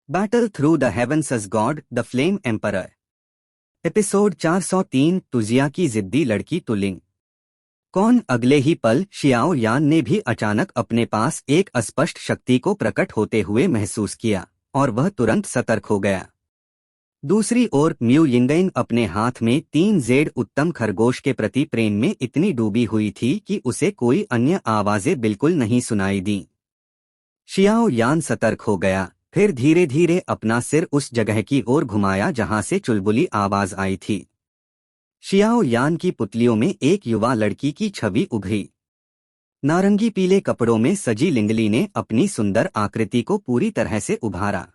Battle through the heavens as god the flame emperor. Episode 403 तुजिया की जिद्दी लड़की तुलिंग। कौन अगले ही पल शियाओ यान ने भी अचानक अपने पास एक अस्पष्ट शक्ति को प्रकट होते हुए महसूस किया और वह तुरंत सतर्क हो गया। दूसरी ओर म्यू यिंगइंग अपने हाथ में 3 जेड उत्तम खरगोश के प्रति प्रेम में इतनी डूबी हुई थी कि उसे कोई अन्य आवाजें बिल्कुल नहीं सुनाई दी। शियाओ यान सतर्क हो गया, फिर धीरे धीरे अपना सिर उस जगह की ओर घुमाया जहां से चुलबुली आवाज आई थी। शियाओ यान की पुतलियों में एक युवा लड़की की छवि उभरी। नारंगी पीले कपड़ों में सजी लिंगली ने अपनी सुंदर आकृति को पूरी तरह से उभारा।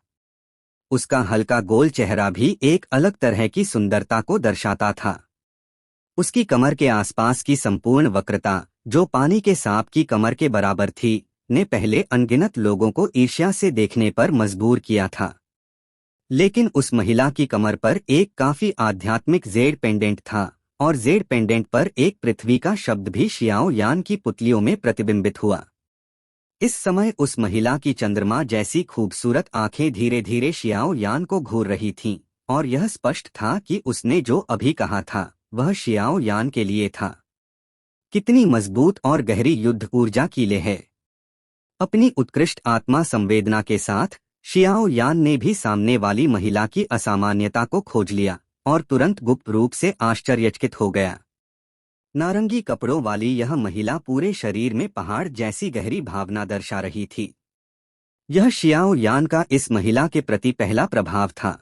उसका हल्का गोल चेहरा भी एक अलग तरह की सुंदरता को दर्शाता था। उसकी कमर के आसपास की संपूर्ण वक्रता, जो पानी के सांप की कमर के बराबर थी, ने पहले अनगिनत लोगों को ईर्ष्या से देखने पर मजबूर किया था। लेकिन उस महिला की कमर पर एक काफी आध्यात्मिक जेड पेंडेंट था और जेड पेंडेंट पर एक पृथ्वी का शब्द भी शियाओ यान की पुतलियों में प्रतिबिंबित हुआ। इस समय उस महिला की चंद्रमा जैसी खूबसूरत आंखें धीरे धीरे शियाओ यान को घूर रही थीं और यह स्पष्ट था कि उसने जो अभी कहा था वह शियाओ यान के लिए था। कितनी मजबूत और गहरी युद्ध ऊर्जा की ले है। अपनी उत्कृष्ट आत्मा संवेदना के साथ शियाओ यान ने भी सामने वाली महिला की असामान्यता को खोज लिया और तुरंत गुप्त रूप से आश्चर्यचकित हो गया। नारंगी कपड़ों वाली यह महिला पूरे शरीर में पहाड़ जैसी गहरी भावना दर्शा रही थी। यह शियाओ यान का इस महिला के प्रति पहला प्रभाव था।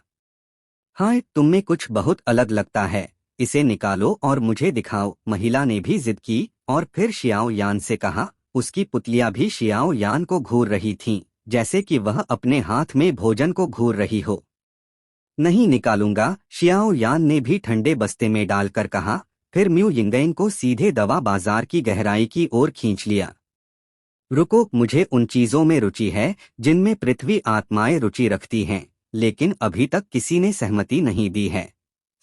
हाँ, तुम में कुछ बहुत अलग लगता है, इसे निकालो और मुझे दिखाओ, महिला ने भी जिद की और फिर शियाओ यान से कहा। उसकी पुतलियां भी शियाओ यान को घूर रही थीं, जैसे कि वह अपने हाथ में भोजन को घूर रही हो। नहीं निकालूंगा, शियाओ यान ने भी ठंडे बस्ते में डालकर कहा। फिर म्यू यिंगइंग को सीधे दवा बाजार की गहराई की ओर खींच लिया। रुको, मुझे उन चीजों में रुचि है जिनमें पृथ्वी आत्माएं रुचि रखती हैं, लेकिन अभी तक किसी ने सहमति नहीं दी है।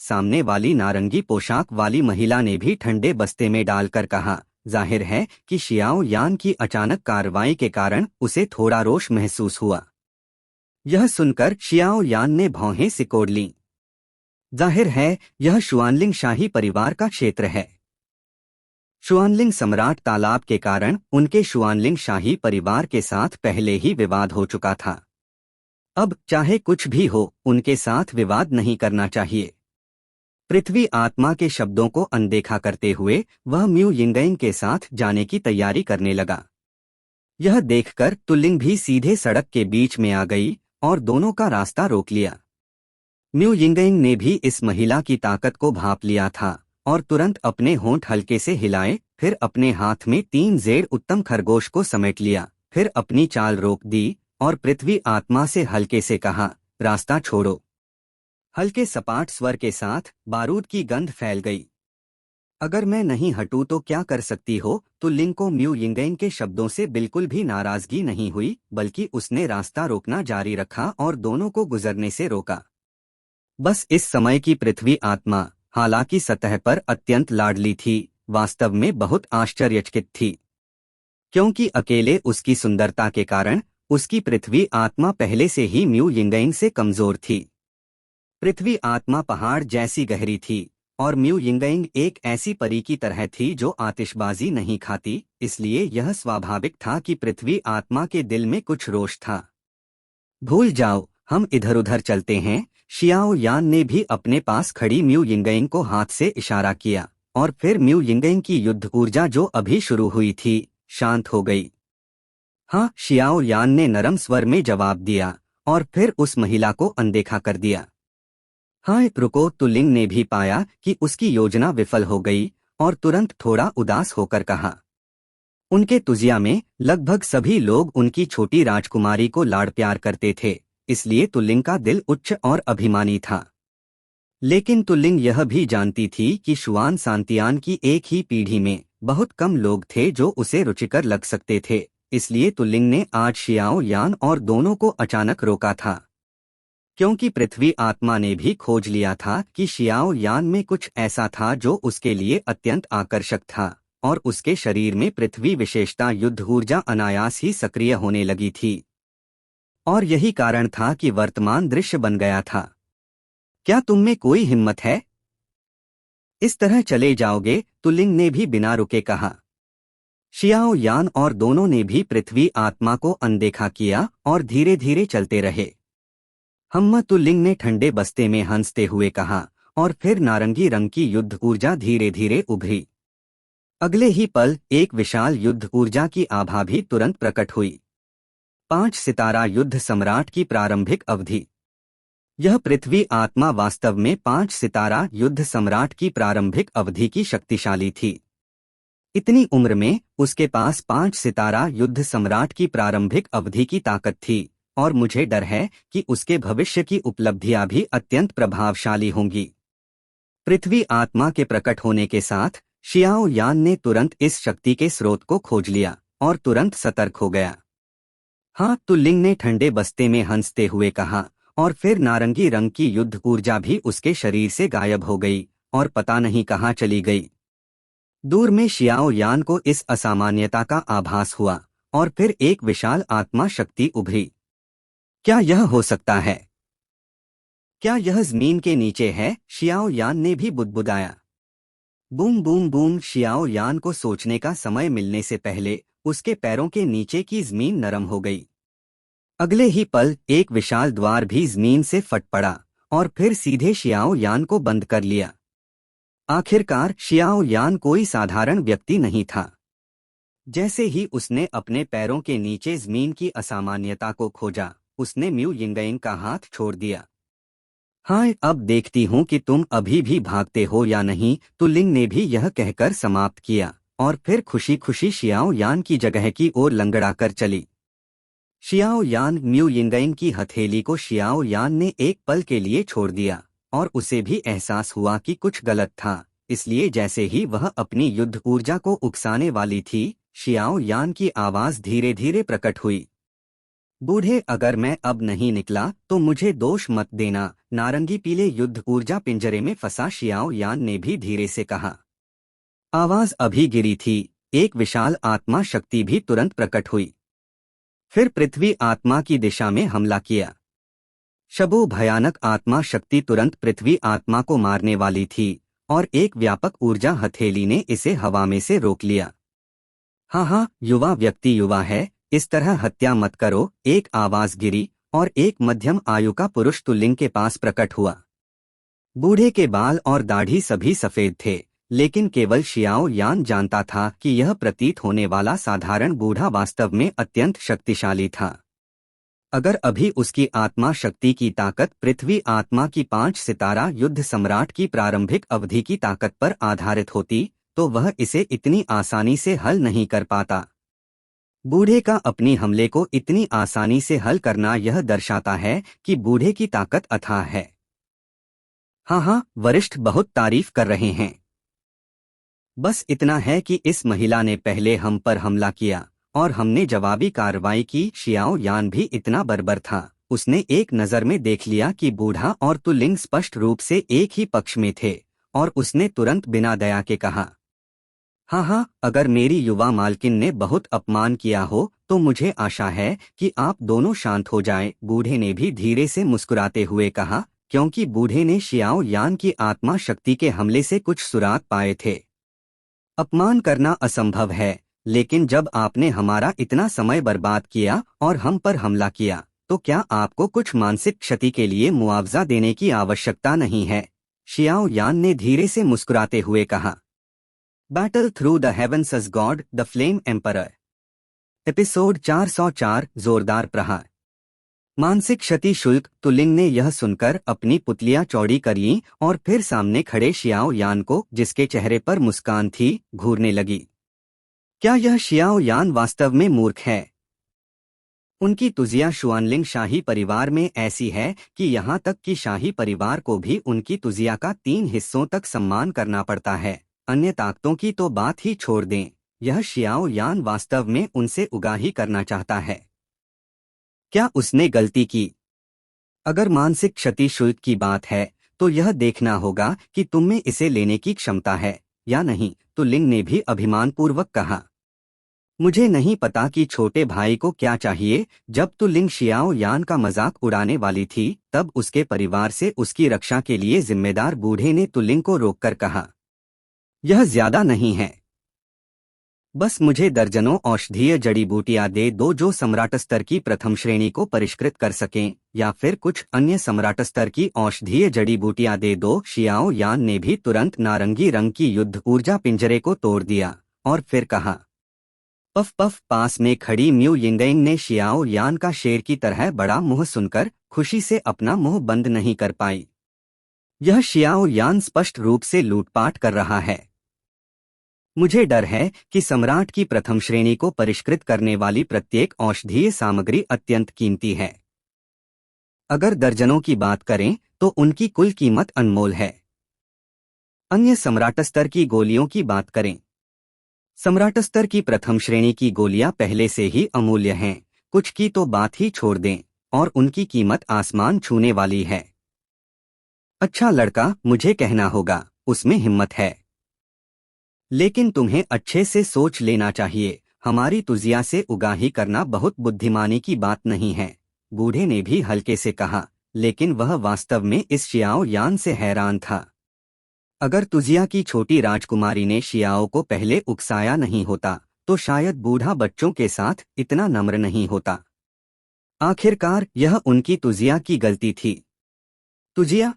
सामने वाली नारंगी पोशाक वाली महिला ने भी ठंडे बस्ते में डालकर कहा। जाहिर है कि शियाओ यान की अचानक कार्रवाई के कारण उसे थोड़ा रोष महसूस हुआ। यह सुनकर शियाओ यान ने भौहें सिकोड़ लीं। जाहिर है यह शुआनलिंग शाही परिवार का क्षेत्र है। शुआनलिंग सम्राट तालाब के कारण उनके शुआनलिंग शाही परिवार के साथ पहले ही विवाद हो चुका था। अब चाहे कुछ भी हो, उनके साथ विवाद नहीं करना चाहिए। पृथ्वी आत्मा के शब्दों को अनदेखा करते हुए वह म्यू यिंगइंग के साथ जाने की तैयारी करने लगा। यह देखकर तुलिंग भी सीधे सड़क के बीच में आ गई और दोनों का रास्ता रोक लिया। म्यू यिंगइंग ने भी इस महिला की ताकत को भांप लिया था और तुरंत अपने होंठ हल्के से हिलाए, फिर अपने हाथ में 3 जेड उत्तम खरगोश को समेट लिया, फिर अपनी चाल रोक दी और पृथ्वी आत्मा से हल्के से कहा, रास्ता छोड़ो। हल्के सपाट स्वर के साथ बारूद की गंध फैल गई। अगर मैं नहीं हटूं तो क्या कर सकती हो? तुलिंग को म्यू यिंगइंग के शब्दों से बिल्कुल भी नाराजगी नहीं हुई, बल्कि उसने रास्ता रोकना जारी रखा और दोनों को गुजरने से रोका। बस इस समय की पृथ्वी आत्मा, हालांकि सतह पर अत्यंत लाडली थी, वास्तव में बहुत आश्चर्यचकित थी, क्योंकि अकेले उसकी सुंदरता के कारण उसकी पृथ्वी आत्मा पहले से ही म्यू यिंगइंग से कमजोर थी। पृथ्वी आत्मा पहाड़ जैसी गहरी थी और म्यू यिंगइंग एक ऐसी परी की तरह थी जो आतिशबाजी नहीं खाती, इसलिए यह स्वाभाविक था कि पृथ्वी आत्मा के दिल में कुछ रोष था। भूल जाओ, हम इधर उधर चलते हैं। शियाओ यान ने भी अपने पास खड़ी म्यू यिंगइंग को हाथ से इशारा किया और फिर म्यू यिंगइंग की युद्ध ऊर्जा जो अभी शुरू हुई थी, शांत हो गई। हाँ, शियाओ यान ने नरम स्वर में जवाब दिया और फिर उस महिला को अनदेखा कर दिया। हाँ, रुको, तुलिंग ने भी पाया कि उसकी योजना विफल हो गई और तुरंत थोड़ा उदास होकर कहा। उनके तुजिया में लगभग सभी लोग उनकी छोटी राजकुमारी को लाड़ प्यार करते थे, इसलिए तुलिंग का दिल उच्च और अभिमानी था। लेकिन तुलिंग यह भी जानती थी कि शुआन सांतियान की एक ही पीढ़ी में बहुत कम लोग थे जो उसे रुचिकर लग सकते थे, इसलिए तुलिंग ने आज शियाओ यान और दोनों को अचानक रोका था, क्योंकि पृथ्वी आत्मा ने भी खोज लिया था कि शियाओ यान में कुछ ऐसा था जो उसके लिए अत्यंत आकर्षक था और उसके शरीर में पृथ्वी विशेषता युद्ध ऊर्जा अनायास ही सक्रिय होने लगी थी। और यही कारण था कि वर्तमान दृश्य बन गया था। क्या तुम में कोई हिम्मत है? इस तरह चले जाओगे? तुलिंग ने भी बिना रुके कहा। शियाओ यान और दोनों ने भी पृथ्वी आत्मा को अनदेखा किया और धीरे धीरे चलते रहे। तुलिंग ने ठंडे बस्ते में हंसते हुए कहा, और फिर नारंगी रंग की युद्ध ऊर्जा धीरे धीरे उभरी। अगले ही पल एक विशाल युद्ध ऊर्जा की आभा भी तुरंत प्रकट हुई। 5 सितारा युद्ध सम्राट की प्रारंभिक अवधि। यह पृथ्वी आत्मा वास्तव में 5 सितारा युद्ध सम्राट की प्रारंभिक अवधि की शक्तिशाली थी। इतनी उम्र में उसके पास 5 सितारा युद्ध सम्राट की प्रारंभिक अवधि की ताकत थी, और मुझे डर है कि उसके भविष्य की उपलब्धियां भी अत्यंत प्रभावशाली होंगी। पृथ्वी आत्मा के प्रकट होने के साथ शियाओ यान ने तुरंत इस शक्ति के स्रोत को खोज लिया और तुरंत सतर्क हो गया। हाँ, तुलिंग ने ठंडे बस्ते में हंसते हुए कहा, और फिर नारंगी रंग की युद्ध ऊर्जा भी उसके शरीर से गायब हो गई और पता नहीं कहाँ चली गई। दूर में शियाओ यान को इस असामान्यता का आभास हुआ, और फिर एक विशाल आत्मा शक्ति उभरी। क्या यह हो सकता है? क्या यह जमीन के नीचे है? शियाओ यान ने भी बुदबुदाया। Boom boom boom. शियाओ यान को सोचने का समय मिलने से पहले उसके पैरों के नीचे की जमीन नरम हो गई। अगले ही पल एक विशाल द्वार भी जमीन से फट पड़ा और फिर सीधे शियाओ यान को बंद कर लिया। आखिरकार शियाओ यान कोई साधारण व्यक्ति नहीं था। जैसे ही उसने अपने पैरों के नीचे जमीन की असामान्यता को खोजा, उसने म्यू यिंगयिंग का हाथ छोड़ दिया। हाँ, अब देखती हूँ कि तुम अभी भी भागते हो या नहीं, तुलिंग ने भी यह कहकर समाप्त किया, और फिर खुशी खुशी शियाओ यान की जगह की ओर लंगड़ाकर चली। शियाओ यान म्यू यिंगयिंग की हथेली को शियाओ यान ने एक पल के लिए छोड़ दिया, और उसे भी एहसास हुआ कि कुछ गलत था, इसलिए जैसे ही वह अपनी युद्ध ऊर्जा को उकसाने वाली थी, शियाओ यान की आवाज धीरे धीरे प्रकट हुई। बूढ़े, अगर मैं अब नहीं निकला तो मुझे दोष मत देना। नारंगी पीले युद्ध ऊर्जा पिंजरे में फंसा शियाओ यान ने भी धीरे से कहा। आवाज अभी गिरी थी, एक विशाल आत्मा शक्ति भी तुरंत प्रकट हुई। फिर पृथ्वी आत्मा की दिशा में हमला किया। शबो भयानक आत्मा शक्ति तुरंत पृथ्वी आत्मा को मारने वाली थी, और एक व्यापक ऊर्जा हथेली ने इसे हवा में से रोक लिया। हाँ, युवा व्यक्ति युवा है, इस तरह हत्या मत करो। एक आवाज गिरी और एक मध्यम आयु का पुरुष तुलिंग के पास प्रकट हुआ। बूढ़े के बाल और दाढ़ी सभी सफेद थे, लेकिन केवल शियाओ यान जानता था कि यह प्रतीत होने वाला साधारण बूढ़ा वास्तव में अत्यंत शक्तिशाली था। अगर अभी उसकी आत्मा शक्ति की ताकत पृथ्वी आत्मा की 5 सितारा युद्ध सम्राट की प्रारंभिक अवधि की ताकत पर आधारित होती, तो वह इसे इतनी आसानी से हल नहीं कर पाता। बूढ़े का अपनी हमले को इतनी आसानी से हल करना यह दर्शाता है कि बूढ़े की ताकत अथाह है। हाँ, वरिष्ठ बहुत तारीफ कर रहे हैं। बस इतना है कि इस महिला ने पहले हम पर हमला किया और हमने जवाबी कार्रवाई की। शियाओ यान भी इतना बर्बर था, उसने एक नज़र में देख लिया कि बूढ़ा और तुलिंग स्पष्ट रूप से एक ही पक्ष में थे, और उसने तुरंत बिना दया के कहा, हाँ, अगर मेरी युवा मालकिन ने बहुत अपमान किया हो तो मुझे आशा है कि आप दोनों शांत हो जाएं। बूढ़े ने भी धीरे से मुस्कुराते हुए कहा, क्योंकि बूढ़े ने शियाओ यान की आत्मा शक्ति के हमले से कुछ सुराग पाए थे। अपमान करना असंभव है, लेकिन जब आपने हमारा इतना समय बर्बाद किया और हम पर हमला किया, तो क्या आपको कुछ मानसिक क्षति के लिए मुआवजा देने की आवश्यकता नहीं है? शियाओ यान ने धीरे से मुस्कुराते हुए कहा। Battle through the heavens as god, the flame emperor. Episode 404, जोरदार प्रहार। मानसिक क्षति शुल्क। तुलिंग ने यह सुनकर अपनी पुतलियां चौड़ी करीं और फिर सामने खड़े शियाओ यान को, जिसके चेहरे पर मुस्कान थी, घूरने लगी। क्या यह शियाओ यान वास्तव में मूर्ख है? उनकी तुजिया शुआनलिंग शाही परिवार में ऐसी है कि यहाँ तक कि शाही परिवार को भी उनकी तुजिया का 3 हिस्सों तक सम्मान करना पड़ता है। अन्य ताकतों की तो बात ही छोड़ दें, यह शियाओ यान वास्तव में उनसे उगाही करना चाहता है। क्या उसने गलती की? अगर मानसिक क्षति शुल्क की बात है, तो यह देखना होगा कि तुम में इसे लेने की क्षमता है या नहीं, तुलिंग ने भी अभिमानपूर्वक कहा। मुझे नहीं पता कि छोटे भाई को क्या चाहिए। जब तुलिंग शियाओ यान का मजाक उड़ाने वाली थी तब उसके परिवार से उसकी रक्षा के लिए जिम्मेदार बूढ़े ने तुलिंग को रोककर कहा, यह ज्यादा नहीं है। बस मुझे दर्जनों औषधीय जड़ी बूटियां दे दो जो सम्राट स्तर की प्रथम श्रेणी को परिष्कृत कर सकें, या फिर कुछ अन्य सम्राट स्तर की औषधीय जड़ी बूटियां दे दो। शियाओ यान ने भी तुरंत नारंगी रंग की युद्ध ऊर्जा पिंजरे को तोड़ दिया और फिर कहा, पफ पफ। पास में खड़ी म्यू यिंगेंग ने शियाओ यान का शेर की तरह बड़ा मुंह सुनकर खुशी से अपना मुंह बंद नहीं कर पाई। यह शियाओ यान स्पष्ट रूप से लूटपाट कर रहा है। मुझे डर है कि सम्राट की प्रथम श्रेणी को परिष्कृत करने वाली प्रत्येक औषधीय सामग्री अत्यंत कीमती है। अगर दर्जनों की बात करें तो उनकी कुल कीमत अनमोल है। अन्य सम्राट स्तर की गोलियों की बात करें। सम्राट स्तर की प्रथम श्रेणी की गोलियां पहले से ही अमूल्य हैं, कुछ की तो बात ही छोड़ दें, और उनकी कीमत आसमान छूने वाली है। अच्छा लड़का, मुझे कहना होगा, उसमें हिम्मत है। लेकिन तुम्हें अच्छे से सोच लेना चाहिए, हमारी तुजिया से उगाही करना बहुत बुद्धिमानी की बात नहीं है। बूढ़े ने भी हल्के से कहा, लेकिन वह वास्तव में इस शियाओ यान से हैरान था। अगर तुजिया की छोटी राजकुमारी ने शियाओ को पहले उकसाया नहीं होता तो शायद बूढ़ा बच्चों के साथ इतना नम्र नहीं होता। आखिरकार यह उनकी तुजिया की गलती थी। तुजिया?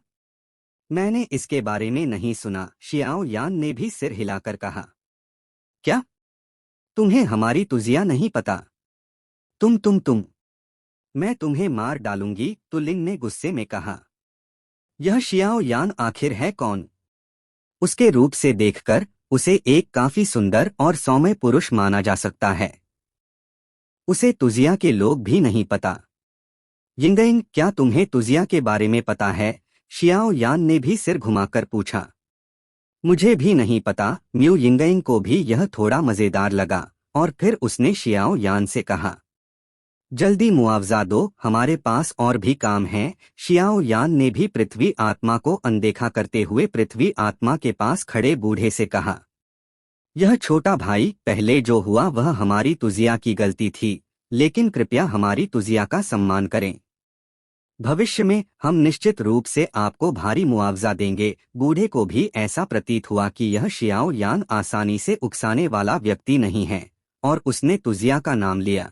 मैंने इसके बारे में नहीं सुना, शियाओ यान ने भी सिर हिलाकर कहा। क्या? तुम्हें हमारी तुजिया नहीं पता? तुम मैं तुम्हें मार डालूंगी, तुलिंग ने गुस्से में कहा। यह शियाओ यान आखिर है कौन? उसके रूप से देखकर उसे एक काफी सुंदर और सौम्य पुरुष माना जा सकता है। उसे तुजिया के लोग भी नहीं पता। यिंगेंग, क्या तुम्हें तुजिया के बारे में पता है? शियाओ यान ने भी सिर घुमाकर पूछा। मुझे भी नहीं पता। म्यू यिंगेंग को भी यह थोड़ा मजेदार लगा और फिर उसने शियाओ यान से कहा, जल्दी मुआवजा दो, हमारे पास और भी काम है। शियाओ यान ने भी पृथ्वी आत्मा को अनदेखा करते हुए पृथ्वी आत्मा के पास खड़े बूढ़े से कहा, यह छोटा भाई, पहले जो हुआ वह हमारी तुजिया की गलती थी, लेकिन कृपया हमारी तुजिया का सम्मान करें। भविष्य में हम निश्चित रूप से आपको भारी मुआवजा देंगे। बूढ़े को भी ऐसा प्रतीत हुआ कि यह शियाओ यान आसानी से उकसाने वाला व्यक्ति नहीं है, और उसने तुजिया का नाम लिया।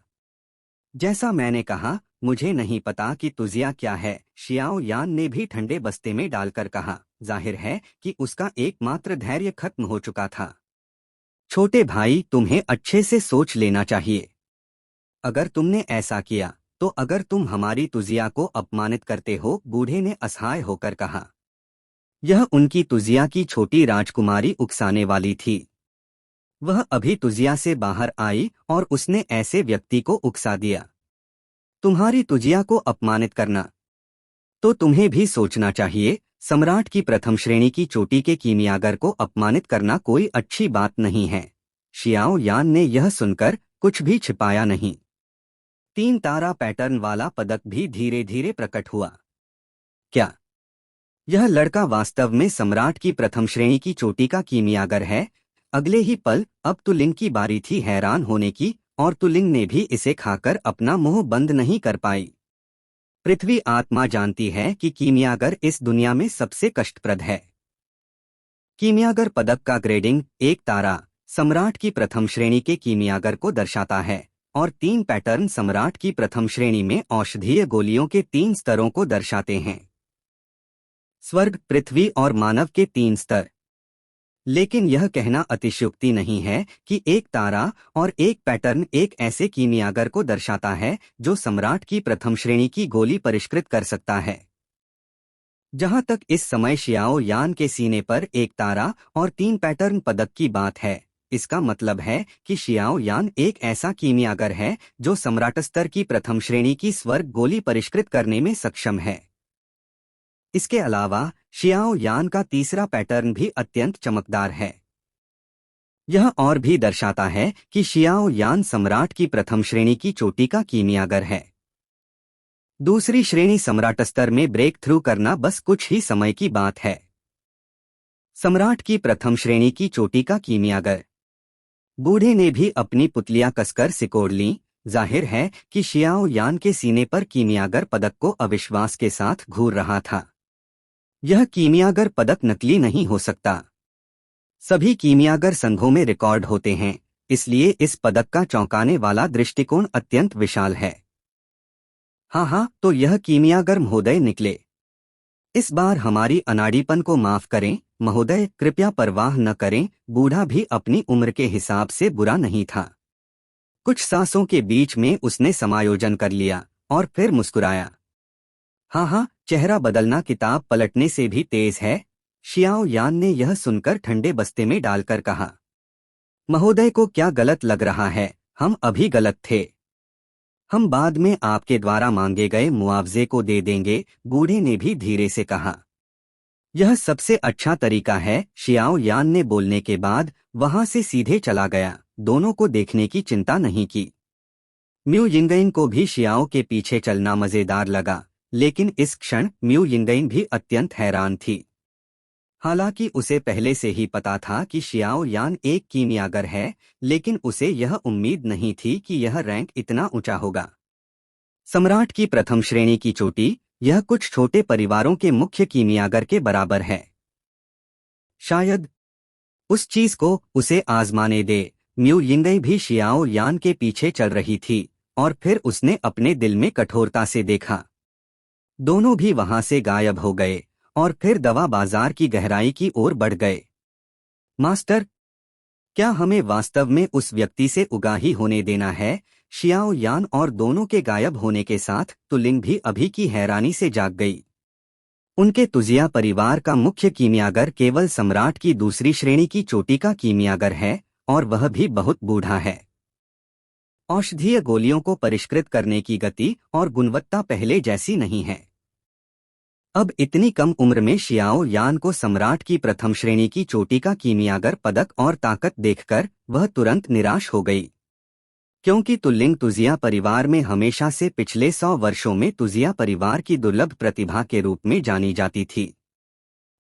जैसा मैंने कहा, मुझे नहीं पता कि तुजिया क्या है, शियाओ यान ने भी ठंडे बस्ते में डालकर कहा। जाहिर है कि उसका एकमात्र धैर्य खत्म हो चुका था। छोटे भाई, तुम्हें अच्छे से सोच लेना चाहिए। अगर तुमने ऐसा किया तो अगर तुम हमारी तुजिया को अपमानित करते हो, बूढ़े ने असहाय होकर कहा। यह उनकी तुजिया की छोटी राजकुमारी उकसाने वाली थी। वह अभी तुजिया से बाहर आई और उसने ऐसे व्यक्ति को उकसा दिया। तुम्हारी तुजिया को अपमानित करना? तो तुम्हें भी सोचना चाहिए। सम्राट की प्रथम श्रेणी की चोटी के कीमियागर को अपमानित करना कोई अच्छी बात नहीं है। शियाओ यान ने यह सुनकर कुछ भी छिपाया नहीं। 3 तारा पैटर्न वाला पदक भी धीरे धीरे प्रकट हुआ। क्या यह लड़का वास्तव में सम्राट की प्रथम श्रेणी की चोटी का कीमियागर है? अगले ही पल अब तुलिंग की बारी थी हैरान होने की, और तुलिंग ने भी इसे खाकर अपना मुंह बंद नहीं कर पाई। पृथ्वी आत्मा जानती है कि कीमियागर इस दुनिया में सबसे कष्टप्रद है। कीमियागर पदक का ग्रेडिंग 1 तारा सम्राट की प्रथम श्रेणी के कीमियागर को दर्शाता है, और 3 पैटर्न सम्राट की प्रथम श्रेणी में औषधीय गोलियों के 3 स्तरों को दर्शाते हैं। स्वर्ग, पृथ्वी और मानव के 3 स्तर। लेकिन यह कहना अतिशयोक्ति नहीं है कि 1 तारा और 1 पैटर्न एक ऐसे कीमियागर को दर्शाता है जो सम्राट की प्रथम श्रेणी की गोली परिष्कृत कर सकता है। जहां तक इस समय शियाओ यान के सीने पर 1 तारा और 3 पैटर्न पदक की बात है, इसका मतलब है कि शियाओ यान एक ऐसा कीमियागर है जो सम्राट स्तर की प्रथम श्रेणी की स्वर्ग गोली परिष्कृत करने में सक्षम है। इसके अलावा शियाओ यान का तीसरा पैटर्न भी अत्यंत चमकदार है। यह और भी दर्शाता है कि शियाओ यान सम्राट की प्रथम श्रेणी की चोटी का कीमियागर है। दूसरी श्रेणी सम्राट स्तर में ब्रेक थ्रू करना बस कुछ ही समय की बात है। सम्राट की प्रथम श्रेणी की चोटी का कीमियागर बूढ़े ने भी अपनी पुतलियां कसकर सिकोड़ लीं। जाहिर है कि शियाओ यान के सीने पर कीमियागर पदक को अविश्वास के साथ घूर रहा था। यह कीमियागर पदक नकली नहीं हो सकता। सभी कीमियागर संघों में रिकॉर्ड होते हैं, इसलिए इस पदक का चौंकाने वाला दृष्टिकोण अत्यंत विशाल है। हाँ हाँ, तो यह कीमियागर महोदय निकले। इस बार हमारी अनाड़ीपन को माफ करें महोदय, कृपया परवाह न करें। बूढ़ा भी अपनी उम्र के हिसाब से बुरा नहीं था। कुछ सांसों के बीच में उसने समायोजन कर लिया और फिर मुस्कुराया। हाँ हाँ, चेहरा बदलना किताब पलटने से भी तेज है। शियाओ यान ने यह सुनकर ठंडे बस्ते में डालकर कहा। महोदय को क्या गलत लग रहा है? हम अभी गलत थे। हम बाद में आपके द्वारा मांगे गए मुआवजे को दे देंगे, बूढ़े ने भी धीरे से कहा। यह सबसे अच्छा तरीका है, शियाओ यान ने बोलने के बाद वहां से सीधे चला गया। दोनों को देखने की चिंता नहीं की। म्यू यिंगइन को भी शियाओ के पीछे चलना मजेदार लगा, लेकिन इस क्षण म्यू यिंगइन भी अत्यंत हैरान थी। हालांकि उसे पहले से ही पता था कि शियाओ यान एक कीमियागर है, लेकिन उसे यह उम्मीद नहीं थी कि यह रैंक इतना ऊंचा होगा। सम्राट की प्रथम श्रेणी की चोटी, यह कुछ छोटे परिवारों के मुख्य कीमियागर के बराबर है। शायद उस चीज को उसे आजमाने दे। म्यू यिंगई भी शियाओ यान के पीछे चल रही थी और फिर उसने अपने दिल में कठोरता से देखा। दोनों भी वहां से गायब हो गए और फिर दवा बाजार की गहराई की ओर बढ़ गए। मास्टर, क्या हमें वास्तव में उस व्यक्ति से उगाही होने देना है? शियाओ यान और दोनों के गायब होने के साथ तुलिंग भी अभी की हैरानी से जाग गई। उनके तुजिया परिवार का मुख्य कीमियागर केवल सम्राट की दूसरी श्रेणी की चोटी का कीमियागर है, और वह भी बहुत बूढ़ा है। औषधीय गोलियों को परिष्कृत करने की गति और गुणवत्ता पहले जैसी नहीं है। अब इतनी कम उम्र में शियाओ यान को सम्राट की प्रथम श्रेणी की चोटी का कीमियागर पदक और ताकत देखकर वह तुरंत निराश हो गई, क्योंकि तुलिंग तुजिया परिवार में हमेशा से पिछले 100 वर्षों में तुजिया परिवार की दुर्लभ प्रतिभा के रूप में जानी जाती थी।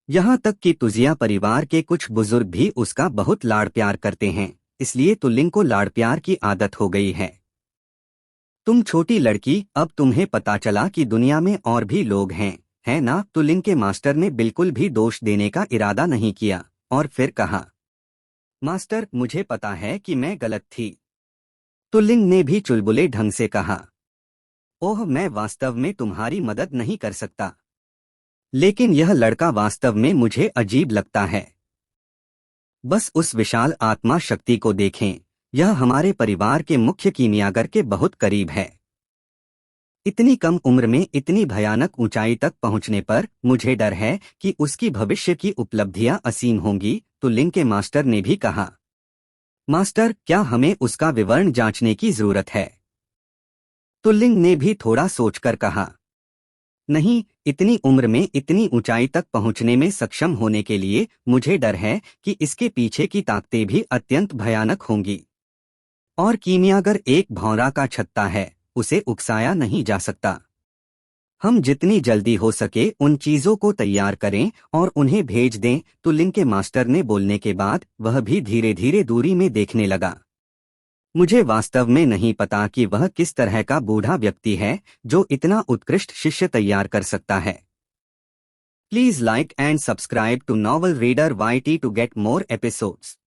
यहाँ तक कि तुजिया परिवार के कुछ बुजुर्ग भी उसका बहुत लाड़ प्यार करते हैं, इसलिए तुलिंग को लाड़ प्यार की आदत हो गई है। तुम छोटी लड़की, अब तुम्हें पता चला कि दुनिया में और भी लोग हैं, है ना? तुलिंग के मास्टर ने बिल्कुल भी दोष देने का इरादा नहीं किया और फिर कहा, मास्टर, मुझे पता है कि मैं गलत थी। तुलिंग ने भी चुलबुले ढंग से कहा, ओह, मैं वास्तव में तुम्हारी मदद नहीं कर सकता, लेकिन यह लड़का वास्तव में मुझे अजीब लगता है। बस उस विशाल आत्मा शक्ति को देखें, यह हमारे परिवार के मुख्य कीमियागर के बहुत करीब है। इतनी कम उम्र में इतनी भयानक ऊंचाई तक पहुंचने पर मुझे डर है कि उसकी भविष्य की उपलब्धियां असीम होंगी। तुलिंग के मास्टर ने भी कहा, मास्टर, क्या हमें उसका विवरण जांचने की जरूरत है? तुलिंग ने भी थोड़ा सोचकर कहा, नहीं, इतनी उम्र में इतनी ऊंचाई तक पहुंचने में सक्षम होने के लिए मुझे डर है कि इसके पीछे की ताकतें भी अत्यंत भयानक होंगी। और कीमियागर एक भौरा का छत्ता है, उसे उकसाया नहीं जा सकता। हम जितनी जल्दी हो सके उन चीजों को तैयार करें और उन्हें भेज दें। तुलिंग के मास्टर ने बोलने के बाद वह भी धीरे धीरे दूरी में देखने लगा। मुझे वास्तव में नहीं पता कि वह किस तरह का बूढ़ा व्यक्ति है जो इतना उत्कृष्ट शिष्य तैयार कर सकता है। Please like and subscribe to novel reader YT to get more episodes.